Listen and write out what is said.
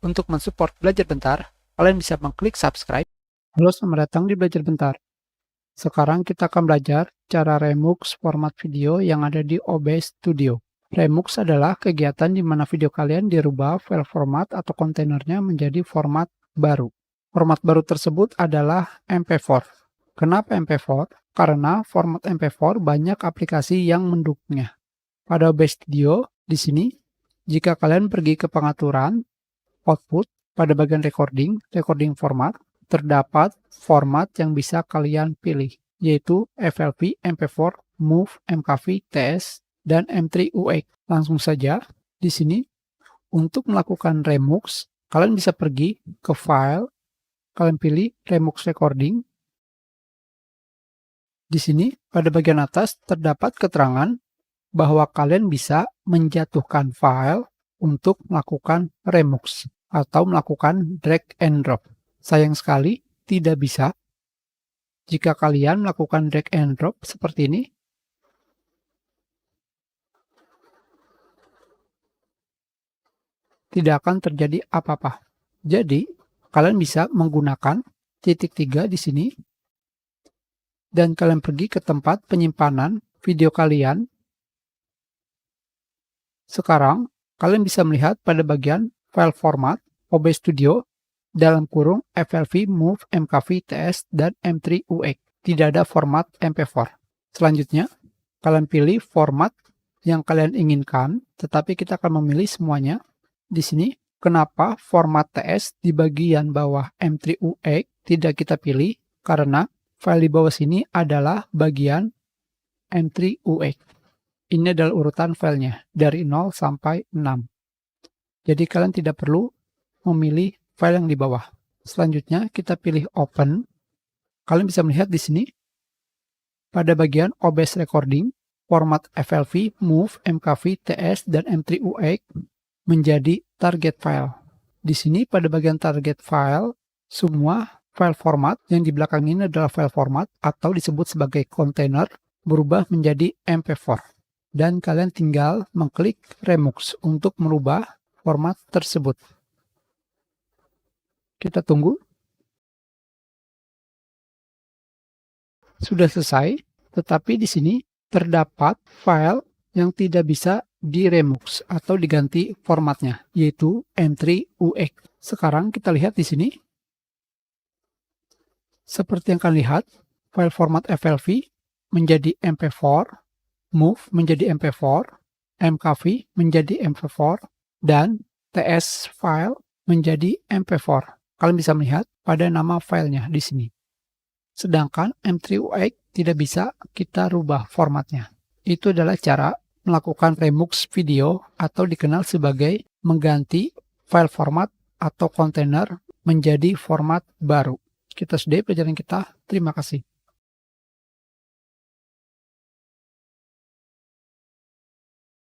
Untuk mensupport Belajar Bentar, kalian bisa mengklik subscribe. Halo, selamat datang di Belajar Bentar. Sekarang kita akan belajar cara remux format video yang ada di OBS Studio. Remux adalah kegiatan di mana video kalian dirubah file format atau kontainernya menjadi format baru. Format baru tersebut adalah MP4. Kenapa MP4? Karena format MP4 banyak aplikasi yang mendukungnya. Pada OBS Studio, di sini, jika kalian pergi ke pengaturan, output, pada bagian recording format, terdapat format yang bisa kalian pilih, yaitu FLV, MP4, MOV, MKV, TS, dan M3UX. Langsung saja, di sini, untuk melakukan remux, kalian bisa pergi ke file, kalian pilih remux recording. Di sini, pada bagian atas, terdapat keterangan bahwa kalian bisa menjatuhkan file untuk melakukan remux atau melakukan drag and drop. Sayang sekali tidak bisa. Jika kalian melakukan drag and drop seperti ini, tidak akan terjadi apa-apa. Jadi, kalian bisa menggunakan titik 3 di sini, dan kalian pergi ke tempat penyimpanan video kalian. Sekarang, kalian bisa melihat pada bagian file format OBS Studio dalam kurung FLV, MOV, MKV, TS, dan M3UX. Tidak ada format MP4. Selanjutnya, kalian pilih format yang kalian inginkan, tetapi kita akan memilih semuanya. Di sini, kenapa format TS di bagian bawah M3UX tidak kita pilih? Karena file di bawah sini adalah bagian M3UX. Ini adalah urutan filenya, dari 0 sampai 6. Jadi kalian tidak perlu memilih file yang di bawah. Selanjutnya kita pilih open. Kalian bisa melihat di sini pada bagian OBS recording, format FLV, MOV, MKV, TS, dan M3UX menjadi target file. Di sini pada bagian target file, semua file format yang di belakang ini adalah file format atau disebut sebagai kontainer berubah menjadi MP4. Dan kalian tinggal mengklik remux untuk merubah format tersebut. Kita tunggu. Sudah selesai, tetapi di sini terdapat file yang tidak bisa diremux atau diganti formatnya, yaitu M3UX. Sekarang kita lihat di sini. Seperti yang kalian lihat, file format FLV menjadi MP4, MOV menjadi MP4, MKV menjadi MP4, dan TS file menjadi MP4. Kalian bisa melihat pada nama filenya di sini. Sedangkan M3UX tidak bisa kita rubah formatnya. Itu adalah cara melakukan remux video atau dikenal sebagai mengganti file format atau kontainer menjadi format baru. Kita sudahi pelajaran kita. Terima kasih.